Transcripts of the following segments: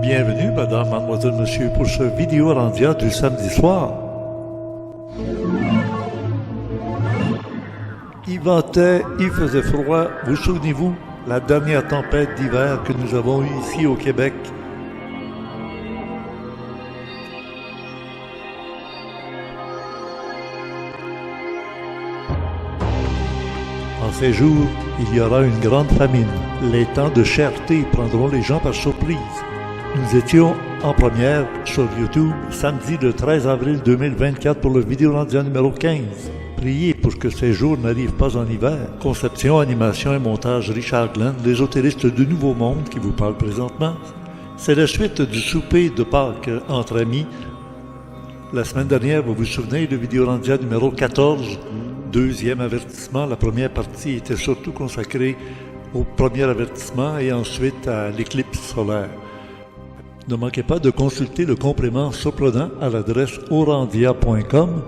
Bienvenue, madame, mademoiselle, monsieur, pour ce vidéo rendia du samedi soir. Il ventait, il faisait froid. Vous souvenez-vous, la dernière tempête d'hiver que nous avons eue ici au Québec? En ces jours, il y aura une grande famine. Les temps de cherté prendront les gens par surprise. Nous étions en première sur YouTube samedi le 13 avril 2024 pour le vidéo rendia numéro 15. Priez pour que ces jours n'arrivent pas en hiver. Conception, animation et montage Richard Glenn, l'ésotériste du Nouveau Monde qui vous parle présentement. C'est la suite du souper de Pâques entre amis. La semaine dernière, vous vous souvenez, le vidéo rendia numéro 14, deuxième avertissement. La première partie était surtout consacrée au premier avertissement et ensuite à l'éclipse solaire. Ne manquez pas de consulter le complément surprenant à l'adresse orandia.com.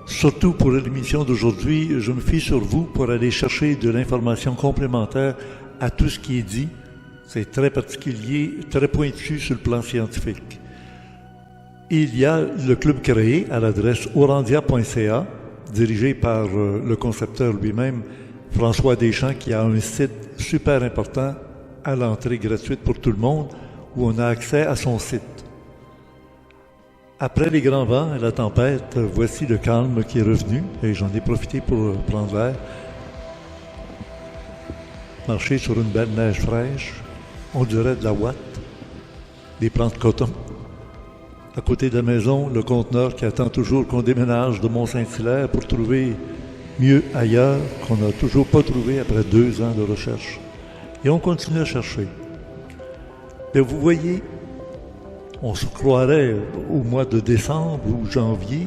Surtout pour l'émission d'aujourd'hui, je me fie sur vous pour aller chercher de l'information complémentaire à tout ce qui est dit. C'est très particulier, très pointu sur le plan scientifique. Il y a le club créé à l'adresse orandia.ca, dirigé par le concepteur lui-même, François Deschamps, qui a un site super important à l'entrée gratuite pour tout le monde, où on a accès à son site. Après les grands vents et la tempête, voici le calme qui est revenu, et j'en ai profité pour prendre l'air. Marcher sur une belle neige fraîche, on dirait de la ouate, des plants de coton. À côté de la maison, le conteneur qui attend toujours qu'on déménage de Mont-Saint-Hilaire pour trouver mieux ailleurs, qu'on n'a toujours pas trouvé après 2 ans de recherche. Et on continue à chercher. Mais vous voyez, on se croirait au mois de décembre ou janvier,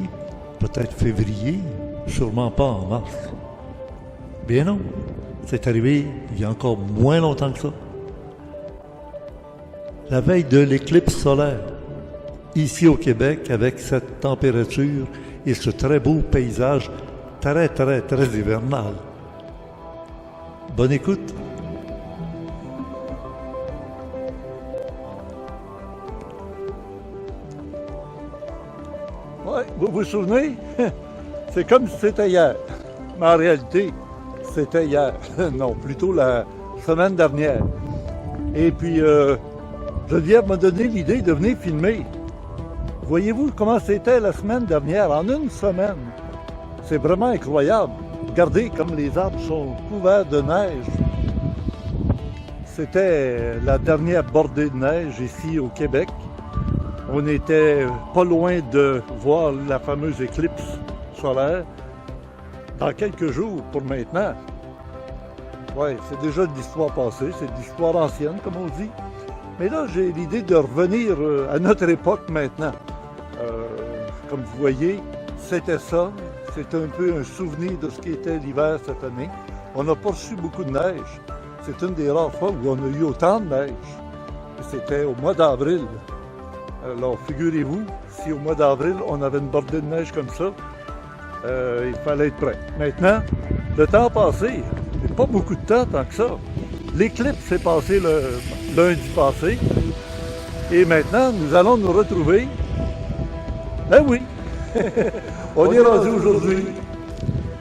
peut-être février, sûrement pas en mars. Bien non, c'est arrivé il y a encore moins longtemps que ça. La veille de l'éclipse solaire, ici au Québec, avec cette température et ce très beau paysage très hivernal. Bonne écoute. Oui, vous vous souvenez? C'est comme si c'était hier. Mais en réalité, c'était hier. Non, plutôt la semaine dernière. Et puis, Geneviève m'a donné l'idée de venir filmer. Voyez-vous comment c'était la semaine dernière, en une semaine? C'est vraiment incroyable. Regardez comme les arbres sont couverts de neige. C'était la dernière bordée de neige ici au Québec. On était pas loin de voir la fameuse éclipse solaire dans quelques jours pour maintenant. Oui, c'est déjà de l'histoire passée, c'est de l'histoire ancienne, comme on dit. Mais là, j'ai l'idée de revenir à notre époque maintenant. Comme vous voyez, c'était ça. C'est un peu un souvenir de ce qu'était l'hiver cette année. On n'a pas reçu beaucoup de neige. C'est une des rares fois où on a eu autant de neige. C'était au mois d'avril. Alors, figurez-vous, si au mois d'avril, on avait une bordée de neige comme ça, il fallait être prêt. Maintenant, le temps a passé. Il n'y a pas beaucoup de temps tant que ça. L'éclipse s'est passé le lundi passé. Et maintenant, nous allons nous retrouver. Ben oui, on est rendu aujourd'hui.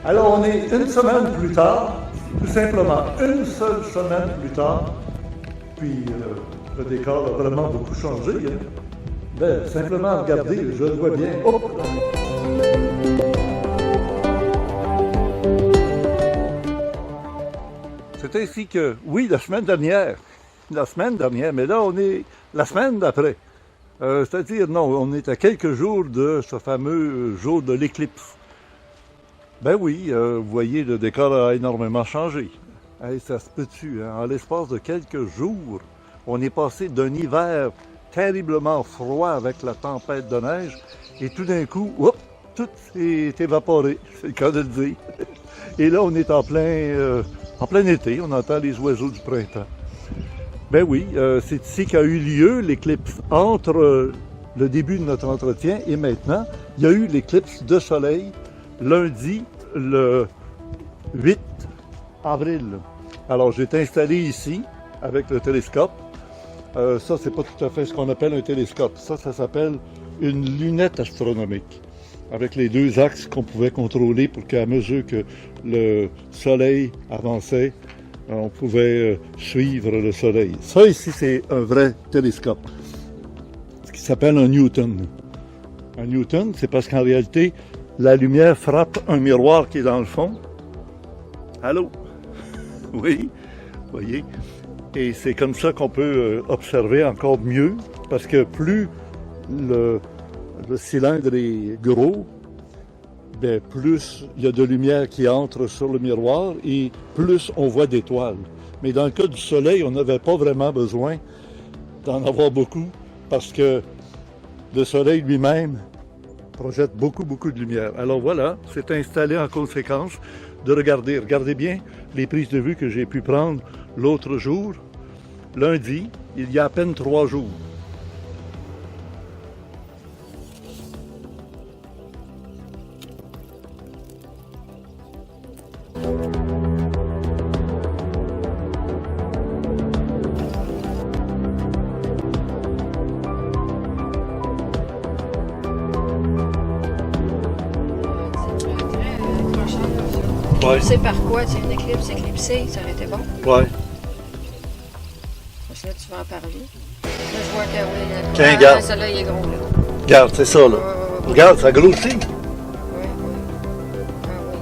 Alors, on est une semaine plus tard, tout simplement une seule semaine plus tard. Puis, le décor a vraiment beaucoup changé. Hein? Ben, simplement regardez, je le vois bien. Oh! C'est ainsi que, oui, la semaine dernière, mais là, on est la semaine d'après. C'est-à-dire, non, on est à quelques jours de ce fameux jour de l'éclipse. Ben oui, vous voyez, le décor a énormément changé. Hey, ça se peut-tu, hein? En l'espace de quelques jours, on est passé d'un hiver terriblement froid avec la tempête de neige, et tout d'un coup, hop, tout s'est évaporé, c'est le cas de le dire. Et là, on est en plein été, on entend les oiseaux du printemps. Ben oui, c'est ici qu'a eu lieu l'éclipse entre le début de notre entretien et maintenant. Il y a eu l'éclipse de soleil lundi, le 8 avril. Alors, j'ai été installé ici avec le télescope. Ça, c'est pas tout à fait ce qu'on appelle un télescope. Ça s'appelle une lunette astronomique, avec les deux axes qu'on pouvait contrôler pour qu'à mesure que le Soleil avançait, on pouvait suivre le Soleil. Ça ici, c'est un vrai télescope, ce qui s'appelle un Newton. Un Newton, c'est parce qu'en réalité, la lumière frappe un miroir qui est dans le fond. Allô? Oui, voyez? Et c'est comme ça qu'on peut observer encore mieux, parce que plus le cylindre est gros, bien, plus il y a de lumière qui entre sur le miroir et plus on voit d'étoiles. Mais dans le cas du Soleil, on n'avait pas vraiment besoin d'en avoir beaucoup, parce que le Soleil lui-même projette beaucoup de lumière. Alors voilà, c'est installé en conséquence de regarder. Regardez bien les prises de vue que j'ai pu prendre l'autre jour, lundi, il y a à peine 3 jours. Ouais. Tu sais par quoi? C'est une éclipse éclipsée, ça aurait été bon. Ouais. Parce que là, tu vas en parler. Là, je vois que oui. Tiens, regarde. Celle-là, il est gros, là. Regarde, c'est ça, là. Regarde, ça grossit. Oui, oui. Ah oui.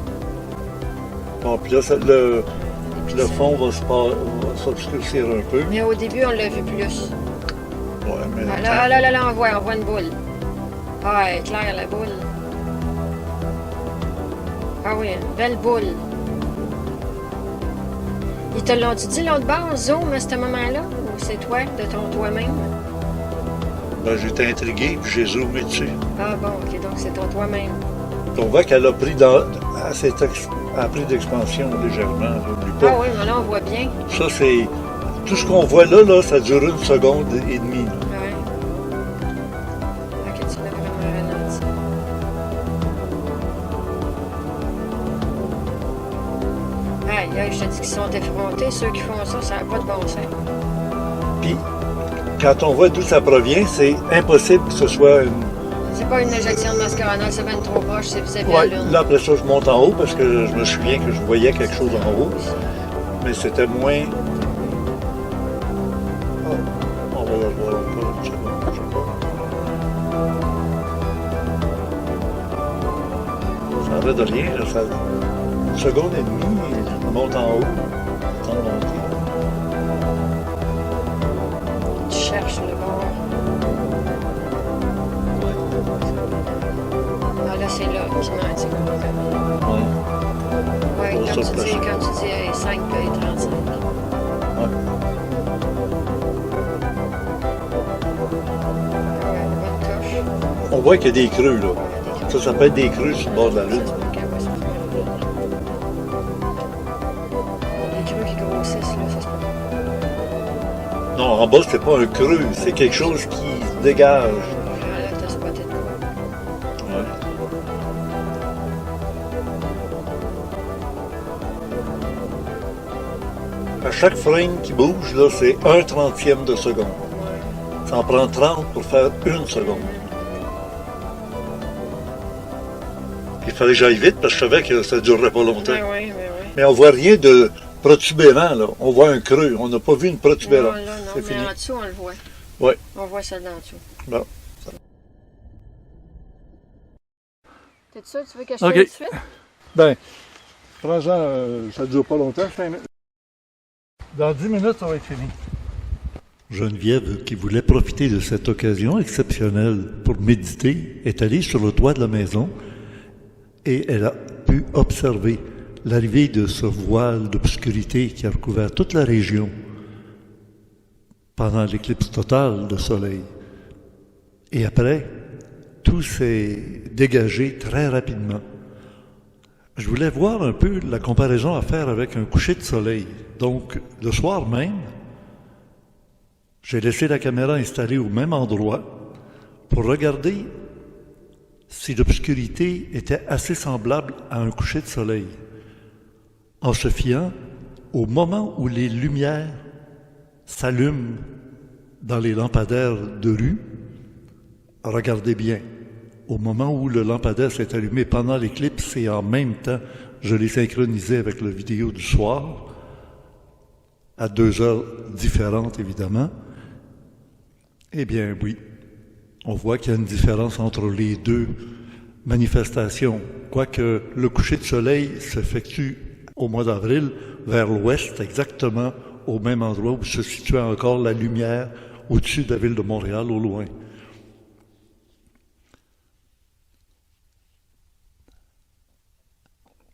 Bon, puis là, le fond va s'obscurcir un peu. Mais au début, on l'a vu plus. Ouais, mais... Ah, là, on voit une boule. Ah, elle est claire, la boule. Ah oui, une belle boule. Ils te l'ont dit l'autre bord, zoom, à ce moment-là? Ou c'est toi, de toi-même? Ben, j'étais intrigué, puis j'ai zoomé dessus. Ah bon, ok, donc c'est toi-même. On voit qu'elle a pris a pris d'expansion légèrement. Là, ah oui, mais là, on voit bien. Ça, c'est... Tout ce qu'on voit là, ça dure 1 seconde et demie. Là. Oui. Ok, tu l'as vraiment ralenti. Aïe, je te dis qu'ils sont effrontés. Ceux qui font ça, ça n'a pas de bon sens. Puis, quand on voit d'où ça provient, c'est impossible que ce soit une... C'est pas une injection de mascarona, c'est bien trop proche, c'est vis-à-vis Ouais, de la Lune. là, après ça, je monte en haut parce que je me souviens que je voyais quelque chose en haut. Mais c'était moins... Oh, on va le voir encore une seconde, je sais pas. Ça n'avait de rien, là, ça... Une seconde et demie, je monte en haut. Attends, monter. Tu cherches le bord. Ah là, c'est là qui m'a dit. Ouais. Oui, comme tu dis, 5 et 35. Ouais. Ouais, bonne coche. On voit qu'il y a des creux, là. Ça s'appelle des creux sur le bord de la Lune. Les creux qui grossissent, là, ça se peut. Non, en bas, c'est pas un creux, c'est quelque chose qui se dégage. Ah là, t'as spoté de quoi? Ouais. À chaque frame qui bouge, là, c'est 1/30 de seconde. Ça en prend 30 pour faire 1 seconde. Puis il fallait que j'aille vite parce que je savais que ça ne durerait pas longtemps. Oui. Mais on voit rien de protubérant, là. On voit un creux. On n'a pas vu une protubérance. Non, C'est mais fini. en dessous, on le voit. Oui. On voit ça d'en dessous. Bon. T'es sûr que tu veux que je OK. fasse tout de suite? Ben, prends-en, ça ne dure pas longtemps, 5 minutes. Dans 10 minutes, ça va être fini. Geneviève, qui voulait profiter de cette occasion exceptionnelle pour méditer, est allée sur le toit de la maison et elle a pu observer l'arrivée de ce voile d'obscurité qui a recouvert toute la région pendant l'éclipse totale de soleil. Et après, tout s'est dégagé très rapidement. Je voulais voir un peu la comparaison à faire avec un coucher de soleil. Donc, le soir même, j'ai laissé la caméra installée au même endroit pour regarder si l'obscurité était assez semblable à un coucher de soleil, en se fiant au moment où les lumières s'allument dans les lampadaires de rue, regardez bien. Au moment où le lampadaire s'est allumé pendant l'éclipse et en même temps, je l'ai synchronisé avec la vidéo du soir, à 2 heures différentes évidemment, eh bien oui, on voit qu'il y a une différence entre les deux manifestations. Quoique le coucher de soleil s'effectue au mois d'avril vers l'ouest, exactement au même endroit où se situait encore la lumière au-dessus de la ville de Montréal, au loin.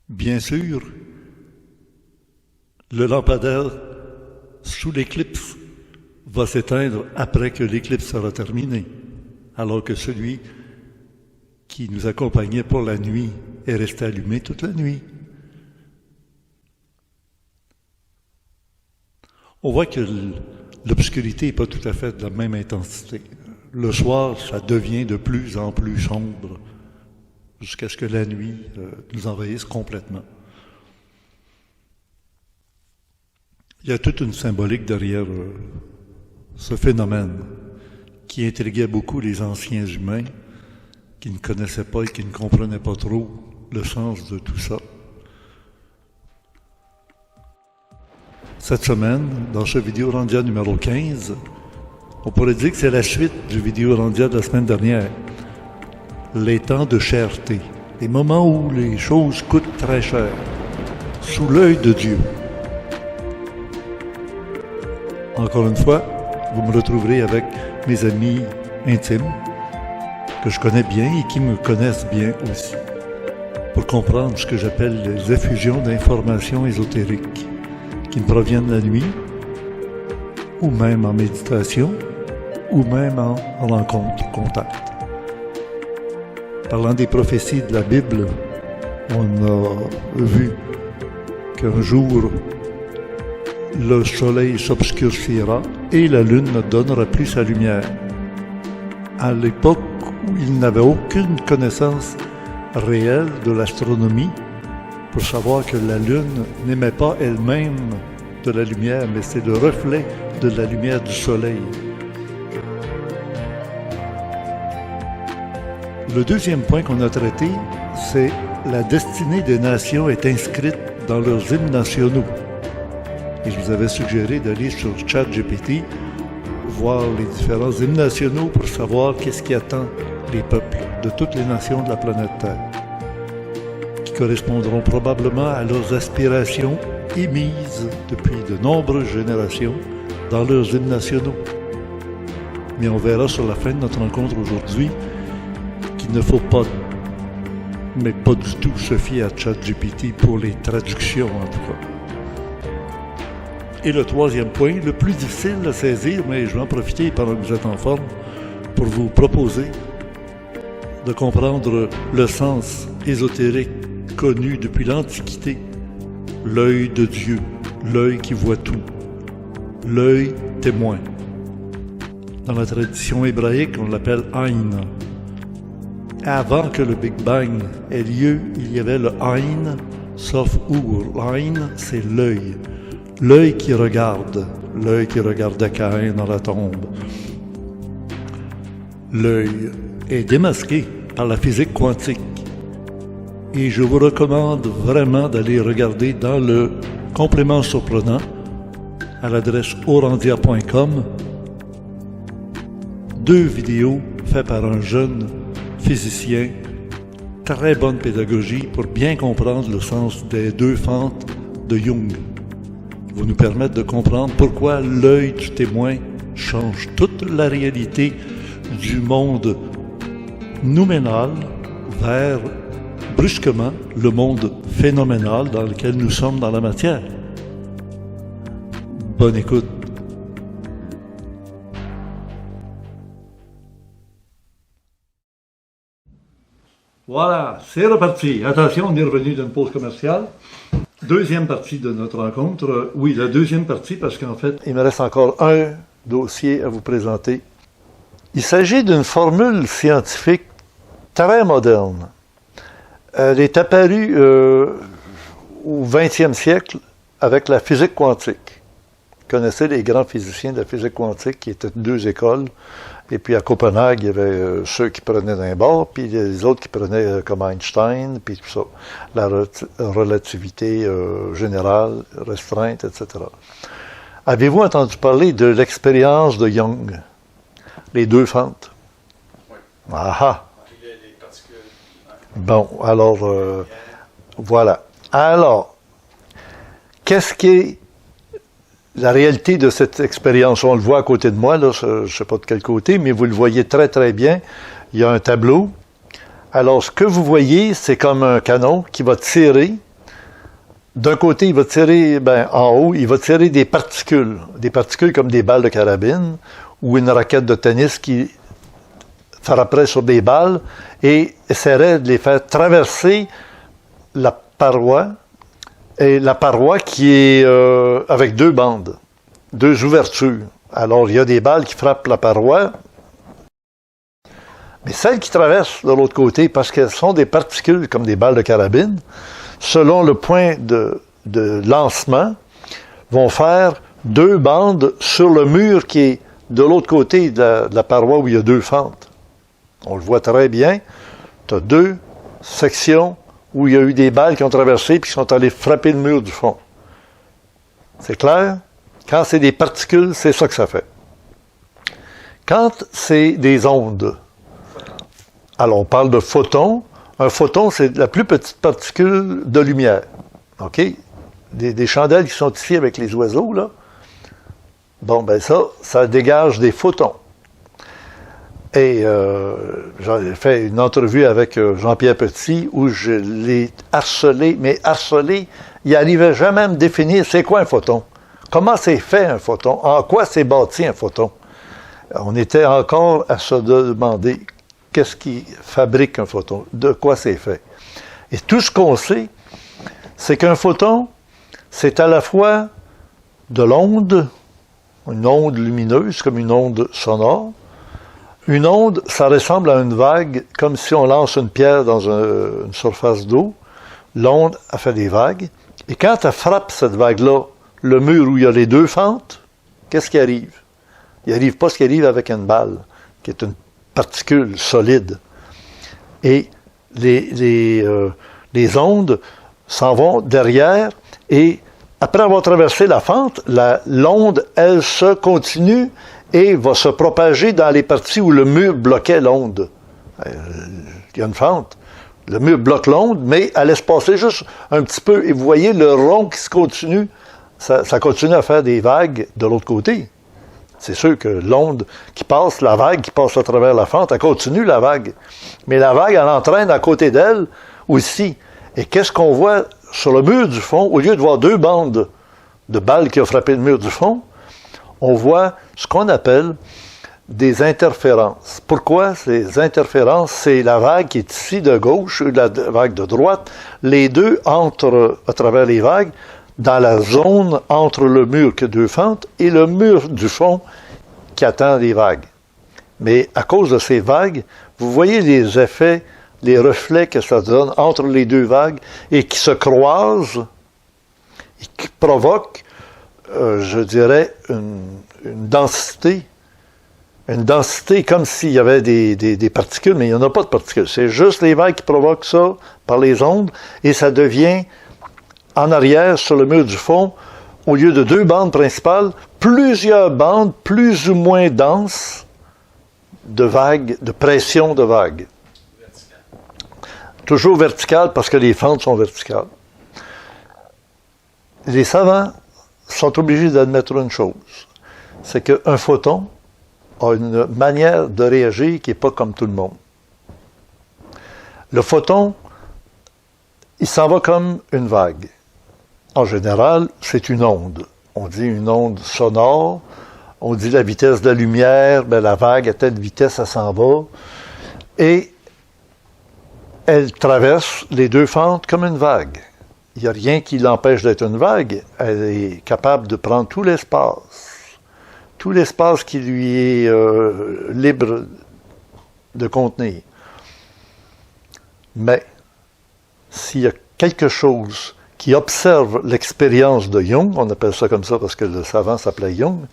Bien sûr, le lampadaire sous l'éclipse va s'éteindre après que l'éclipse sera terminée, alors que celui qui nous accompagnait pour la nuit est resté allumé toute la nuit. On voit que l'obscurité n'est pas tout à fait de la même intensité. Le soir, ça devient de plus en plus sombre, jusqu'à ce que la nuit nous envahisse complètement. Il y a toute une symbolique derrière ce phénomène qui intriguait beaucoup les anciens humains qui ne connaissaient pas et qui ne comprenaient pas trop le sens de tout ça. Cette semaine, dans ce Vidéorandia numéro 15, on pourrait dire que c'est la suite du Vidéorandia de la semaine dernière. Les temps de cherté, les moments où les choses coûtent très cher, sous l'œil de Dieu. Encore une fois, vous me retrouverez avec mes amis intimes, que je connais bien et qui me connaissent bien aussi, pour comprendre ce que j'appelle les effusions d'informations ésotériques, qui me proviennent la nuit, ou même en méditation, ou même en rencontre, contact. Parlant des prophéties de la Bible, on a vu qu'un jour, le soleil s'obscurcira et la lune ne donnera plus sa lumière. À l'époque où il n'avait aucune connaissance réelle de l'astronomie pour savoir que la lune n'émet pas elle-même de la lumière, mais c'est le reflet de la lumière du soleil. Le deuxième point qu'on a traité, c'est la destinée des nations est inscrite dans leurs hymnes nationaux. Et je vous avais suggéré d'aller sur ChatGPT, voir les différents hymnes nationaux pour savoir qu'est-ce qui attend les peuples de toutes les nations de la planète Terre, qui correspondront probablement à leurs aspirations émises depuis de nombreuses générations dans leurs hymnes nationaux. Mais on verra sur la fin de notre rencontre aujourd'hui qu'il ne faut pas, mais pas du tout, se fier à ChatGPT pour les traductions en tout cas. Et le troisième point, le plus difficile à saisir, mais je vais en profiter pendant que vous êtes en forme pour vous proposer de comprendre le sens ésotérique connu depuis l'Antiquité, l'œil de Dieu, l'œil qui voit tout, l'œil témoin. Dans la tradition hébraïque, on l'appelle Aïn. Avant que le Big Bang ait lieu, il y avait le Aïn, sauf Ur. L'Aïn, c'est l'œil. L'œil qui regarde Caïn dans la tombe. L'œil est démasqué par la physique quantique. Et je vous recommande vraiment d'aller regarder dans le complément surprenant à l'adresse orandia.com 2 vidéos faites par un jeune physicien, très bonne pédagogie pour bien comprendre le sens des 2 fentes de Jung. Vont nous permettre de comprendre pourquoi l'œil du témoin change toute la réalité du monde nouménal vers brusquement le monde phénoménal dans lequel nous sommes dans la matière. Bonne écoute. Voilà, c'est reparti. Attention, on est revenu d'une pause commerciale. Deuxième partie de notre rencontre. Oui, la deuxième partie, parce qu'en fait, il me reste encore un dossier à vous présenter. Il s'agit d'une formule scientifique très moderne. Elle est apparue au 20e siècle avec la physique quantique. connaissez les grands physiciens de la physique quantique qui étaient deux écoles. Et puis à Copenhague, il y avait ceux qui prenaient d'un bord, puis les autres qui prenaient comme Einstein, puis tout ça. La relativité générale, restreinte, etc. Avez-vous entendu parler de l'expérience de Young? Les deux fentes. Oui. Ah ah! Les particules. Bon, alors, voilà. Alors, qu'est-ce qui est la réalité de cette expérience? On le voit à côté de moi, là, je ne sais pas de quel côté, mais vous le voyez très très bien. Il y a un tableau. Alors, ce que vous voyez, c'est comme un canon qui va tirer. D'un côté, il va tirer, en haut, il va tirer des particules comme des balles de carabine ou une raquette de tennis qui frapperait sur des balles et essaierait de les faire traverser la paroi, et la paroi qui est avec deux bandes, deux ouvertures. Alors, il y a des balles qui frappent la paroi, mais celles qui traversent de l'autre côté, parce qu'elles sont des particules comme des balles de carabine, selon le point de lancement, vont faire deux bandes sur le mur qui est de l'autre côté de la paroi où il y a deux fentes. On le voit très bien. Tu as deux sections où il y a eu des balles qui ont traversé et qui sont allées frapper le mur du fond. C'est clair? Quand c'est des particules, c'est ça que ça fait. Quand c'est des ondes, alors on parle de photons. Un photon, c'est la plus petite particule de lumière. OK? Des chandelles qui sont ici avec les oiseaux, là. Bon, ça dégage des photons. Et j'ai fait une entrevue avec Jean-Pierre Petit où je l'ai harcelé, mais harcelé, il n'arrivait jamais à me définir c'est quoi un photon. Comment c'est fait un photon? En quoi c'est bâti un photon? On était encore à se demander qu'est-ce qui fabrique un photon, de quoi c'est fait. Et tout ce qu'on sait, c'est qu'un photon, c'est à la fois de l'onde, une onde lumineuse comme une onde sonore. Une onde, ça ressemble à une vague, comme si on lance une pierre dans une surface d'eau. L'onde a fait des vagues. Et quand elle frappe cette vague-là, le mur où il y a les deux fentes, qu'est-ce qui arrive? Il n'arrive pas ce qui arrive avec une balle, qui est une particule solide. Et les ondes s'en vont derrière et après avoir traversé la fente, l'onde, elle se continue et va se propager dans les parties où le mur bloquait l'onde. Il y a une fente. Le mur bloque l'onde, mais elle laisse passer juste un petit peu. Et vous voyez le rond qui se continue, ça continue à faire des vagues de l'autre côté. C'est sûr que l'onde qui passe, la vague qui passe à travers la fente, elle continue la vague. Mais la vague, elle entraîne à côté d'elle aussi. Et qu'est-ce qu'on voit sur le mur du fond? Au lieu de voir deux bandes de balles qui ont frappé le mur du fond, on voit ce qu'on appelle des interférences. Pourquoi ces interférences? C'est la vague qui est ici de gauche et la vague de droite. Les deux entrent à travers les vagues dans la zone entre le mur qui a deux fentes et le mur du fond qui attend les vagues. Mais à cause de ces vagues, vous voyez les effets, les reflets que ça donne entre les deux vagues et qui se croisent et qui provoquent, je dirais, une densité comme s'il y avait des particules, mais il n'y en a pas de particules. C'est juste les vagues qui provoquent ça par les ondes et ça devient en arrière, sur le mur du fond, au lieu de deux bandes principales, plusieurs bandes plus ou moins denses de vagues, de pression de vagues. Vertical. Toujours verticales parce que les fentes sont verticales. Les savants sont obligés d'admettre une chose, c'est qu'un photon a une manière de réagir qui n'est pas comme tout le monde. Le photon, il s'en va comme une vague. En général, c'est une onde. On dit une onde sonore, on dit la vitesse de la lumière, la vague à telle vitesse, elle s'en va. Et elle traverse les deux fentes comme une vague. Il n'y a rien qui l'empêche d'être une vague. Elle est capable de prendre tout l'espace qui lui est libre de contenir. Mais s'il y a quelque chose qui observe l'expérience de Jung, on appelle ça comme ça parce que le savant s'appelait Jung,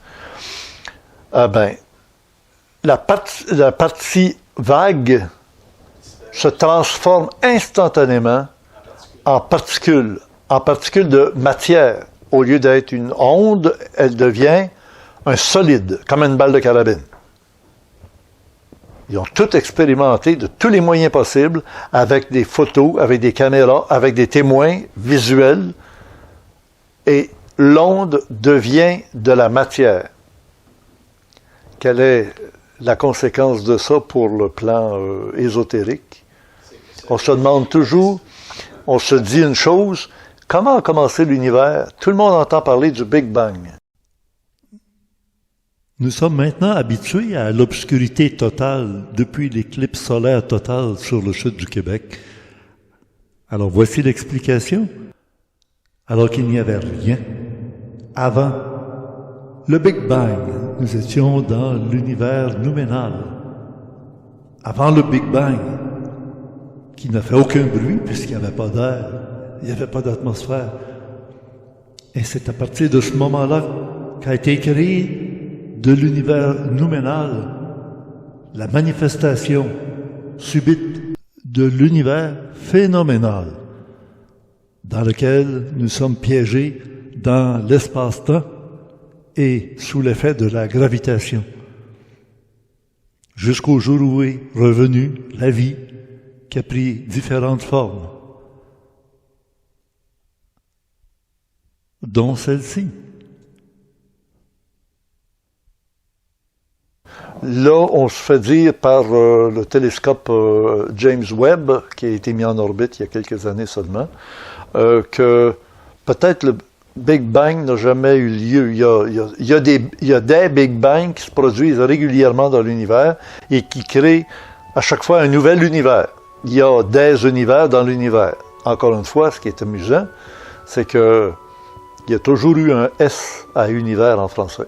la partie vague se transforme instantanément en particules de matière. Au lieu d'être une onde, elle devient un solide, comme une balle de carabine. Ils ont tout expérimenté de tous les moyens possibles, avec des photos, avec des caméras, avec des témoins visuels, et l'onde devient de la matière. Quelle est la conséquence de ça pour le plan ésotérique? On se demande toujours, on se dit une chose, comment a commencé l'univers? Tout le monde entend parler du Big Bang. Nous sommes maintenant habitués à l'obscurité totale depuis l'éclipse solaire totale sur le sud du Québec. Alors voici l'explication. Alors qu'il n'y avait rien avant le Big Bang, nous étions dans l'univers nouménal. Avant le Big Bang, qui n'a fait aucun bruit puisqu'il n'y avait pas d'air, il n'y avait pas d'atmosphère. Et c'est à partir de ce moment-là qu'a été créé de l'univers nouménal la manifestation subite de l'univers phénoménal dans lequel nous sommes piégés dans l'espace-temps et sous l'effet de la gravitation. Jusqu'au jour où est revenue la vie qui a pris différentes formes, dont celle-ci. Là, on se fait dire par le télescope James Webb, qui a été mis en orbite il y a quelques années seulement, que peut-être le Big Bang n'a jamais eu lieu. Il y a des Big Bangs qui se produisent régulièrement dans l'univers et qui créent à chaque fois un nouvel univers. Il y a des univers dans l'univers. Encore une fois, ce qui est amusant, c'est que il y a toujours eu un S à univers en français.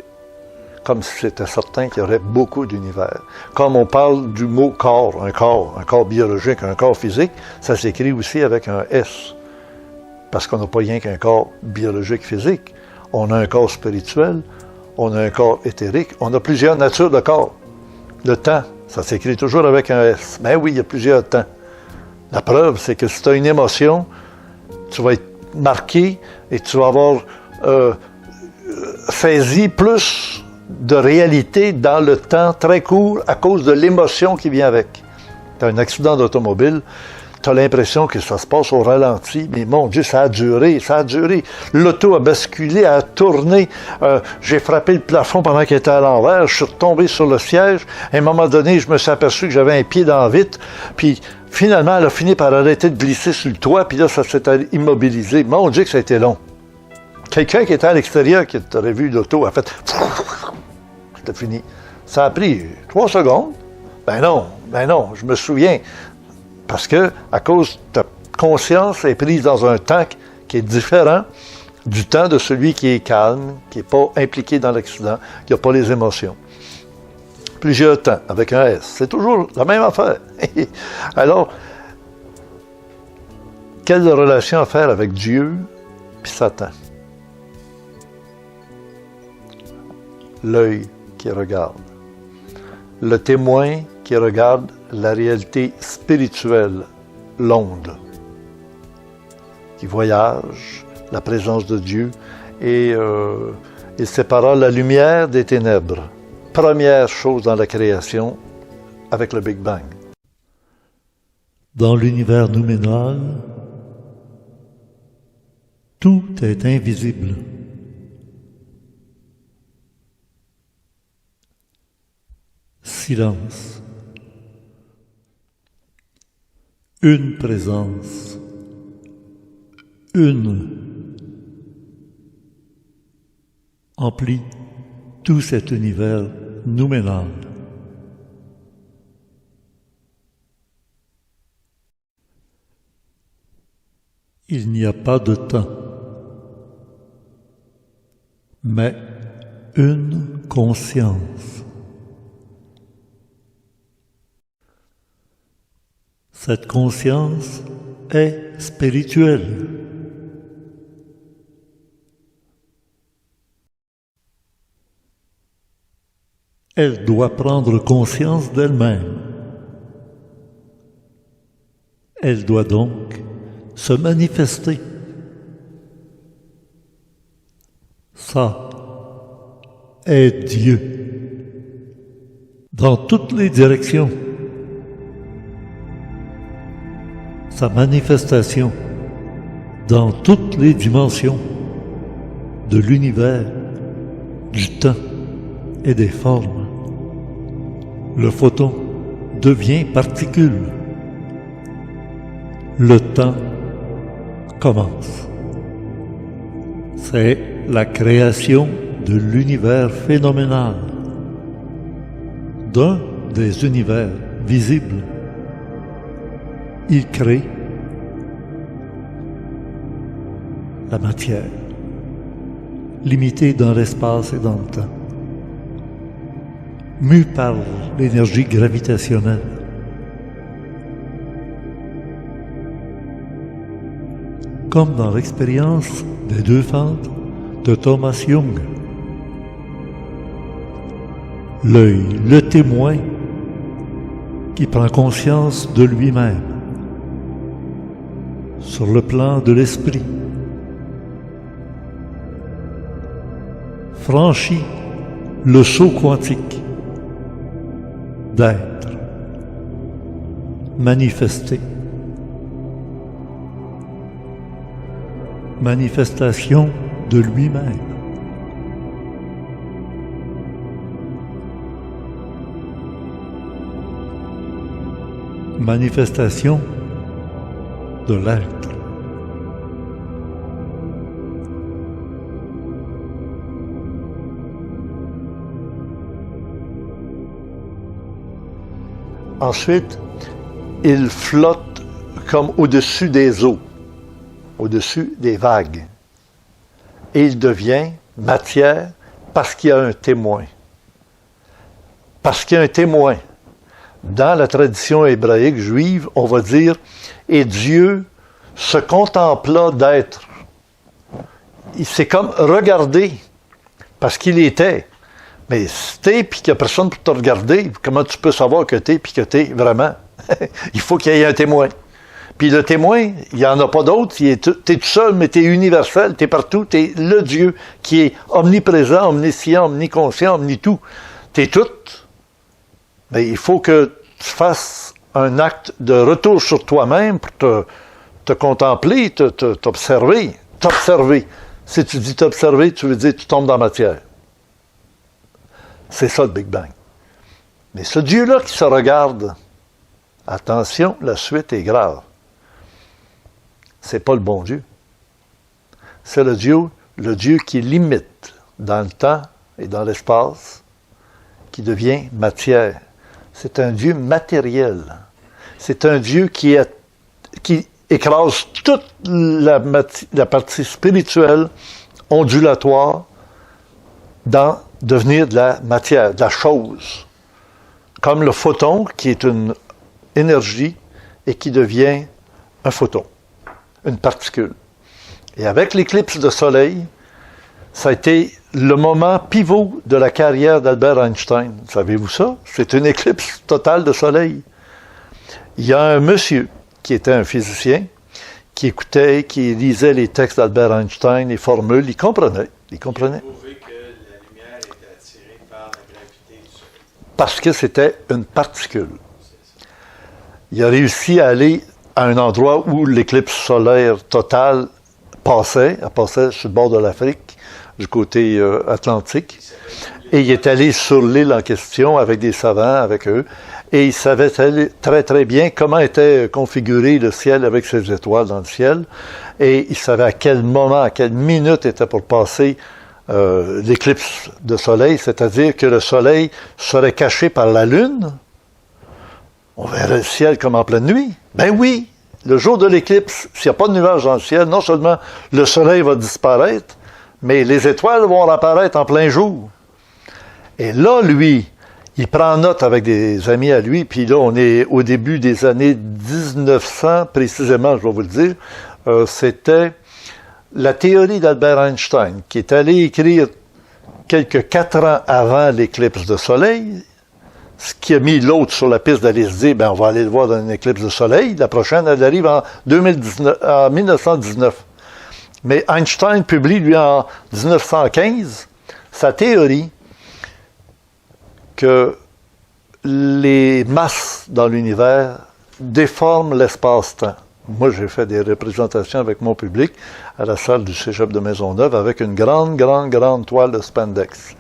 Comme si c'était certain qu'il y aurait beaucoup d'univers. Comme on parle du mot corps, un corps biologique, un corps physique, ça s'écrit aussi avec un S. Parce qu'on n'a pas rien qu'un corps biologique physique. On a un corps spirituel, on a un corps éthérique, on a plusieurs natures de corps. Le temps, ça s'écrit toujours avec un S. Mais oui, il y a plusieurs temps. La preuve, c'est que si tu as une émotion, tu vas être marqué et tu vas avoir saisi plus de réalité dans le temps très court à cause de l'émotion qui vient avec. Tu as un accident d'automobile, tu as l'impression que ça se passe au ralenti, mais mon Dieu, ça a duré. L'auto a basculé, a tourné, j'ai frappé le plafond pendant qu'elle était à l'envers, je suis retombé sur le siège, à un moment donné, je me suis aperçu que j'avais un pied dans la vitre, puis finalement, elle a fini par arrêter de glisser sur le toit, puis là, ça s'est immobilisé. Mon Dieu, que ça a été long. Quelqu'un qui était à l'extérieur, qui aurait vu l'auto, a fait... C'était fini. Ça a pris 3 secondes. Ben non, je me souviens. Parce que, à cause de ta conscience est prise dans un temps qui est différent du temps de celui qui est calme, qui n'est pas impliqué dans l'accident, qui n'a pas les émotions. Plusieurs temps, avec un S. C'est toujours la même affaire. Alors, quelle relation à faire avec Dieu puis Satan? L'œil qui regarde. Le témoin qui regarde la réalité spirituelle, l'onde, qui voyage, la présence de Dieu, et il sépara la lumière des ténèbres. Première chose dans la création avec le Big Bang. Dans l'univers nouménal, tout est invisible. Silence. Une présence. Une emplit tout cet univers nouménal. Il n'y a pas de temps, mais une conscience. Cette conscience est spirituelle. Elle doit prendre conscience d'elle-même. Elle doit donc se manifester. Ça est Dieu. Dans toutes les directions. Sa manifestation dans toutes les dimensions de l'univers, du temps et des formes. Le photon devient particule. Le temps commence. C'est la création de l'univers phénoménal, d'un des univers visibles. Il crée la matière, limitée dans l'espace et dans le temps, mue par l'énergie gravitationnelle. Comme dans l'expérience des deux fentes de Thomas Young. L'œil, le témoin, qui prend conscience de lui-même, sur le plan de l'esprit, franchit le saut quantique d'être, manifesté, manifestation de lui-même. Manifestation de l'être. Ensuite, il flotte comme au-dessus des eaux, au-dessus des vagues. Et il devient matière parce qu'il y a un témoin. Parce qu'il y a un témoin. Dans la tradition hébraïque juive, on va dire « Et Dieu se contempla d'être ». Il s'est comme regardé, parce qu'il était. Mais si t'es puis qu'il n'y a personne pour te regarder, comment tu peux savoir que t'es puis que t'es vraiment? Il faut qu'il y ait un témoin. Puis le témoin, il n'y en a pas d'autre, t'es tout seul, mais t'es universel, t'es partout, t'es le Dieu qui est omniprésent, omniscient, omniconscient, omnitout. T'es tout. Mais il faut que tu fasses un acte de retour sur toi-même pour te contempler, t'observer. T'observer. Si tu dis t'observer, tu veux dire tu tombes dans la matière. C'est ça le Big Bang. Mais ce Dieu-là qui se regarde, attention, la suite est grave. C'est pas le bon Dieu. C'est le Dieu qui limite dans le temps et dans l'espace, qui devient matière. C'est un Dieu matériel. C'est un Dieu qui écrase toute la partie spirituelle, ondulatoire, dans devenir de la matière, de la chose. Comme le photon, qui est une énergie et qui devient un photon, une particule. Et avec l'éclipse de soleil, ça a été le moment pivot de la carrière d'Albert Einstein. Savez-vous ça? C'est une éclipse totale de soleil. Il y a un monsieur qui était un physicien, qui écoutait, qui lisait les textes d'Albert Einstein, les formules, il comprenait. Il a prouvé que la lumière était attirée par la gravité du soleil. Parce que c'était une particule. Il a réussi à aller à un endroit où l'éclipse solaire totale passait. Elle passait sur le bord de l'Afrique, du côté atlantique. Et il est allé sur l'île en question avec des savants, avec eux. Et il savait très, très bien comment était configuré le ciel avec ses étoiles dans le ciel. Et il savait à quel moment, à quelle minute était pour passer l'éclipse de soleil, c'est-à-dire que le soleil serait caché par la lune. On verrait le ciel comme en pleine nuit. Ben oui, le jour de l'éclipse, s'il n'y a pas de nuages dans le ciel, non seulement le soleil va disparaître, mais les étoiles vont apparaître en plein jour. Et là, lui, il prend note avec des amis à lui, puis là, on est au début des années 1900, précisément, je vais vous le dire, c'était la théorie d'Albert Einstein, qui est allé écrire quelques 4 ans avant l'éclipse de soleil, ce qui a mis l'autre sur la piste d'aller se dire, ben on va aller le voir dans une éclipse de soleil. La prochaine, elle arrive en 1919. Mais Einstein publie, lui, en 1915, sa théorie que les masses dans l'univers déforment l'espace-temps. Moi, j'ai fait des représentations avec mon public à la salle du Cégep de Maisonneuve avec une grande toile de spandex.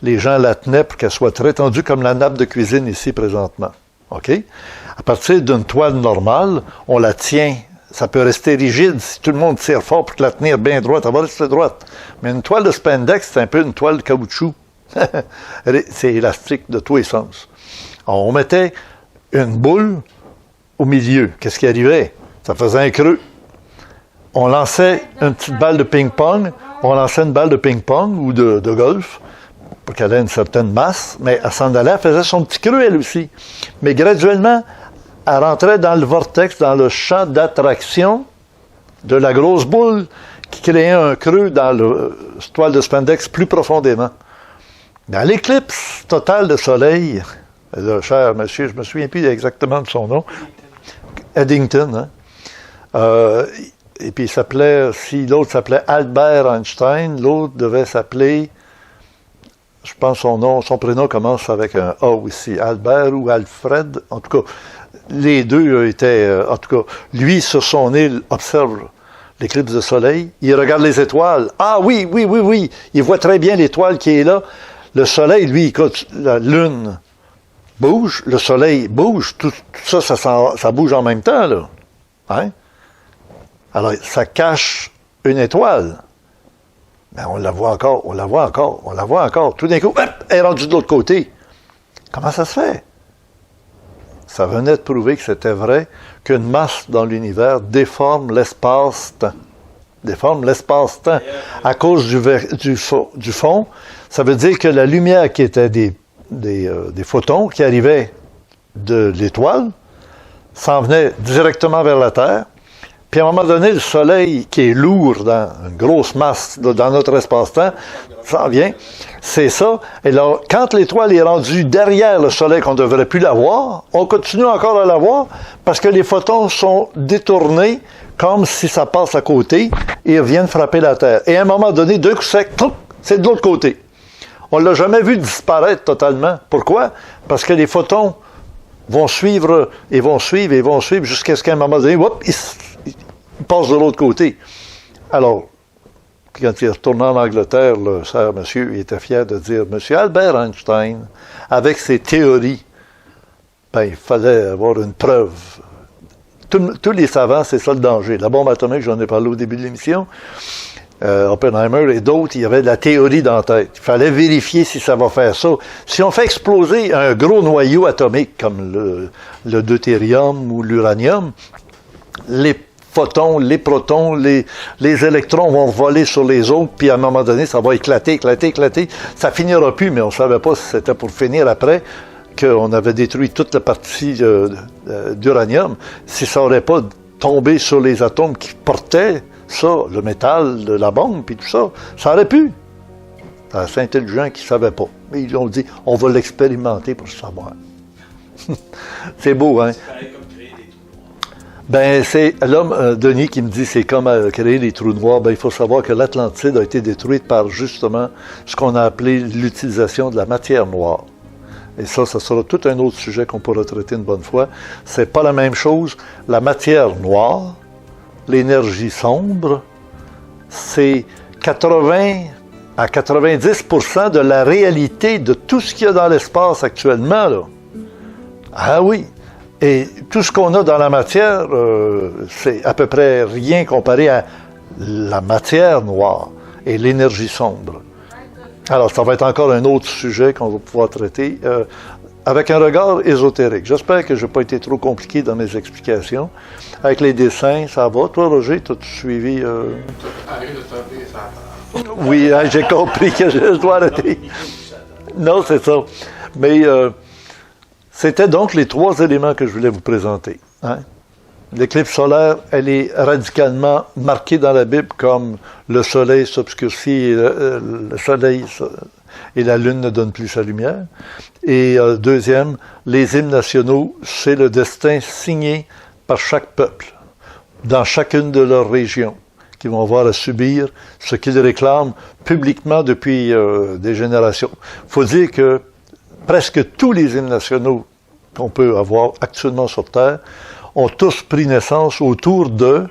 Les gens la tenaient pour qu'elle soit très tendue comme la nappe de cuisine ici présentement. OK? À partir d'une toile normale, on la tient. Ça peut rester rigide si tout le monde tire fort pour la tenir bien droite. Elle va rester droite. Mais une toile de spandex, c'est un peu une toile de caoutchouc. C'est élastique de tous les sens. Alors, on mettait une boule au milieu. Qu'est-ce qui arrivait? Ça faisait un creux. On lançait une petite balle de ping-pong. On lançait une balle de ping-pong ou de golf pour qu'elle ait une certaine masse. Mais elle s'en allait, elle faisait son petit creux, elle aussi. Mais graduellement, elle rentrait dans le vortex, dans le champ d'attraction de la grosse boule qui créait un creux dans le toile de spandex plus profondément. Dans l'éclipse totale de soleil, le cher monsieur, je me souviens plus exactement de son nom, Eddington, hein? Et puis il s'appelait, si l'autre s'appelait Albert Einstein, l'autre devait s'appeler, je pense son prénom commence avec un A aussi, Albert ou Alfred, en tout cas, les deux étaient, en tout cas, lui sur son île observe l'éclipse de soleil, il regarde les étoiles, ah oui, il voit très bien l'étoile qui est là, le soleil, lui, écoute, la lune bouge, le soleil bouge, tout ça bouge en même temps, là, hein? Alors, ça cache une étoile. Mais on la voit encore. Tout d'un coup, hop, elle est rendue de l'autre côté. Comment ça se fait? Ça venait de prouver que c'était vrai qu'une masse dans l'univers déforme l'espace-temps. À cause du fond, ça veut dire que la lumière qui était des photons qui arrivaient de l'étoile s'en venait directement vers la Terre. Puis à un moment donné, le Soleil, qui est lourd dans une grosse masse dans notre espace-temps, s'en vient. C'est ça. Et là, quand l'étoile est rendue derrière le Soleil, qu'on ne devrait plus la voir, on continue encore à la voir parce que les photons sont détournés comme si ça passe à côté et viennent frapper la Terre. Et à un moment donné, d'un coup sec, c'est de l'autre côté. On ne l'a jamais vu disparaître totalement. Pourquoi? Parce que les photons vont suivre jusqu'à ce qu'à un moment donné, hop, il passe de l'autre côté. Alors, quand il est retourné en Angleterre, le cher monsieur, il était fier de dire, monsieur Albert Einstein, avec ses théories, ben, il fallait avoir une preuve. Tous les savants, c'est ça le danger. La bombe atomique, j'en ai parlé au début de l'émission, Oppenheimer et d'autres, il y avait de la théorie dans la tête. Il fallait vérifier si ça va faire ça. Si on fait exploser un gros noyau atomique, comme le deutérium ou l'uranium, les photons, les protons, les électrons vont voler sur les autres, puis à un moment donné, ça va éclater. Ça finira plus, mais on ne savait pas si c'était pour finir après qu'on avait détruit toute la partie d'uranium. Si ça n'aurait pas tombé sur les atomes qui portaient ça, le métal de la bombe, puis tout ça, ça aurait pu. C'est assez intelligent qu'ils ne savaient pas. Mais ils ont dit, on va l'expérimenter pour savoir. C'est beau, hein? Ben, c'est l'homme, Denis, qui me dit c'est comme créer des trous noirs. Ben, il faut savoir que l'Atlantide a été détruite par justement ce qu'on a appelé l'utilisation de la matière noire. Et ça sera tout un autre sujet qu'on pourra traiter une bonne fois. C'est pas la même chose. La matière noire, l'énergie sombre, c'est 80 à 90% de la réalité de tout ce qu'il y a dans l'espace actuellement, là. Ah oui! Et tout ce qu'on a dans la matière, c'est à peu près rien comparé à la matière noire et l'énergie sombre. Alors, ça va être encore un autre sujet qu'on va pouvoir traiter avec un regard ésotérique. J'espère que je n'ai pas été trop compliqué dans mes explications. Avec les dessins, ça va. Toi, Roger, t'as-tu suivi? Oui, hein, j'ai compris que je dois arrêter. Non, c'est ça. Mais c'était donc les 3 éléments que je voulais vous présenter. Hein? l'éclipse solaire, elle est radicalement marquée dans la Bible comme le soleil s'obscurcit et le soleil et la lune ne donne plus sa lumière. Et deuxième, les hymnes nationaux, c'est le destin signé par chaque peuple, dans chacune de leurs régions, qui vont avoir à subir ce qu'ils réclament publiquement depuis des générations. Il faut dire que presque tous les hymnes nationaux qu'on peut avoir actuellement sur Terre ont tous pris naissance autour de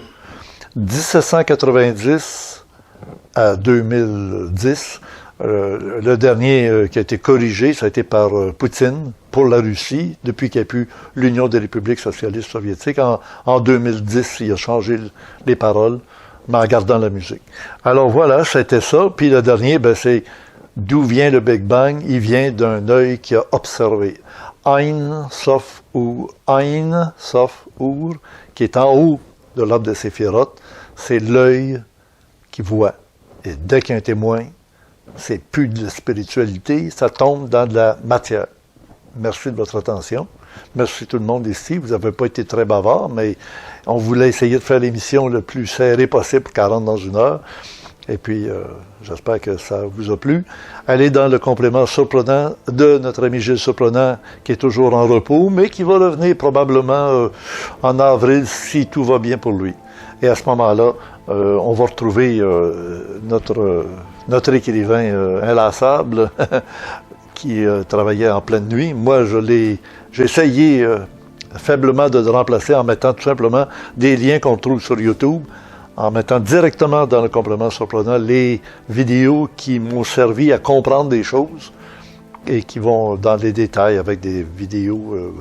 1790 à 2010. Le dernier qui a été corrigé, ça a été par Poutine pour la Russie, depuis qu'il n'y a plus l'Union des républiques socialistes soviétiques. En 2010, il a changé les paroles, mais en gardant la musique. Alors voilà, c'était ça. Puis le dernier, c'est d'où vient le Big Bang? Il vient d'un œil qui a observé. Ein Sof Ur, qui est en haut de l'arbre de Séphiroth, c'est l'œil qui voit. Et dès qu'il y a un témoin, c'est plus de la spiritualité, ça tombe dans de la matière. Merci de votre attention. Merci tout le monde ici. Vous n'avez pas été très bavard, mais on voulait essayer de faire l'émission le plus serrée possible pour 40 dans 1 heure. Et puis, j'espère que ça vous a plu. Allez dans le complément surprenant de notre ami Gilles Surprenant, qui est toujours en repos, mais qui va revenir probablement en avril si tout va bien pour lui. Et à ce moment-là, on va retrouver notre écrivain inlassable qui travaillait en pleine nuit. Moi, j'ai essayé faiblement de le remplacer en mettant tout simplement des liens qu'on trouve sur YouTube, en mettant directement dans le complément surprenant les vidéos qui m'ont servi à comprendre des choses et qui vont dans les détails avec des vidéos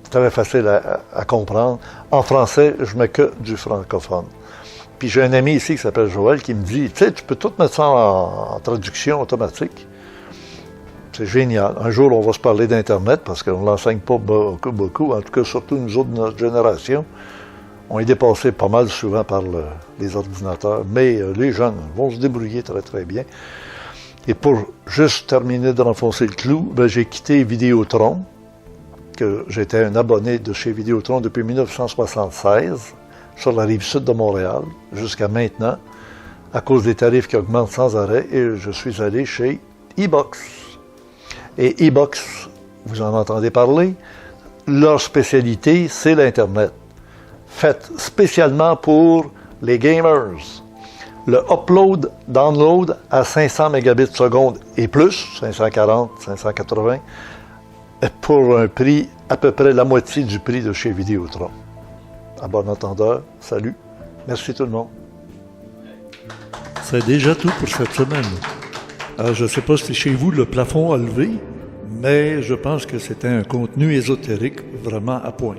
très faciles à comprendre. En français, je mets que du francophone. Puis j'ai un ami ici qui s'appelle Joël qui me dit, tu sais, tu peux tout mettre ça en traduction automatique. C'est génial. Un jour, on va se parler d'Internet parce qu'on ne l'enseigne pas beaucoup. En tout cas, surtout nous autres de notre génération. On est dépassé pas mal souvent par les ordinateurs. Mais les jeunes vont se débrouiller très, très bien. Et pour juste terminer de renfoncer le clou, j'ai quitté Vidéotron, que j'étais un abonné de chez Vidéotron depuis 1976, sur la rive sud de Montréal, jusqu'à maintenant, à cause des tarifs qui augmentent sans arrêt, et je suis allé chez eBox. Et eBox, vous en entendez parler, leur spécialité, c'est l'Internet. Fait spécialement pour les gamers. Le upload, download à 500 mégabits seconde et plus, 540, 580, pour un prix à peu près la moitié du prix de chez Vidéotron. À bon entendeur, salut. Merci tout le monde. C'est déjà tout pour cette semaine. Je ne sais pas si chez vous le plafond a levé, mais je pense que c'était un contenu ésotérique vraiment à point.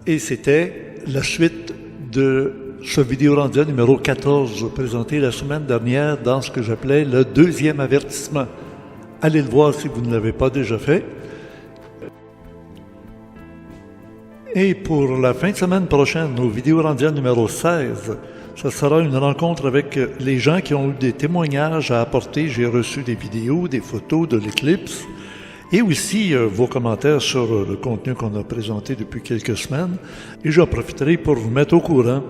Et c'était la suite de ce Vidéorandia numéro 14, présenté la semaine dernière dans ce que j'appelais le deuxième avertissement. Allez le voir si vous ne l'avez pas déjà fait. Et pour la fin de semaine prochaine, au Vidéorandia numéro 16, ce sera une rencontre avec les gens qui ont eu des témoignages à apporter. J'ai reçu des vidéos, des photos de l'éclipse et aussi vos commentaires sur le contenu qu'on a présenté depuis quelques semaines. Et j'en profiterai pour vous mettre au courant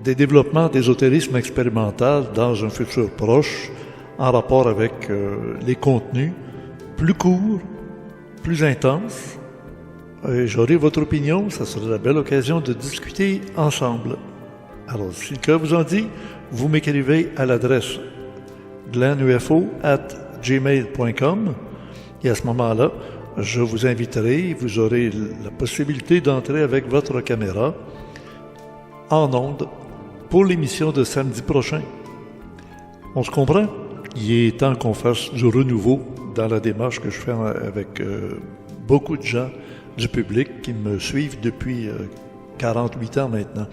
des développements d'ésotérisme expérimental dans un futur proche en rapport avec les contenus plus courts, plus intenses. Et j'aurai votre opinion, ça sera la belle occasion de discuter ensemble. Alors, si le cœur vous en dit, vous m'écrivez à l'adresse glenufo@gmail.com et à ce moment-là, je vous inviterai, vous aurez la possibilité d'entrer avec votre caméra en ondes pour l'émission de samedi prochain. On se comprend? Il est temps qu'on fasse du renouveau dans la démarche que je fais avec beaucoup de gens du public qui me suivent depuis 48 ans maintenant.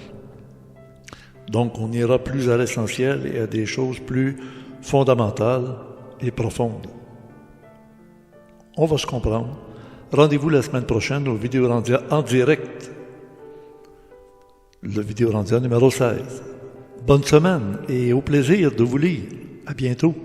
Donc, on ira plus à l'essentiel et à des choses plus fondamentales et profondes. On va se comprendre. Rendez-vous la semaine prochaine au Vidéorandia en direct. Le Vidéorandia numéro 16. Bonne semaine et au plaisir de vous lire. À bientôt.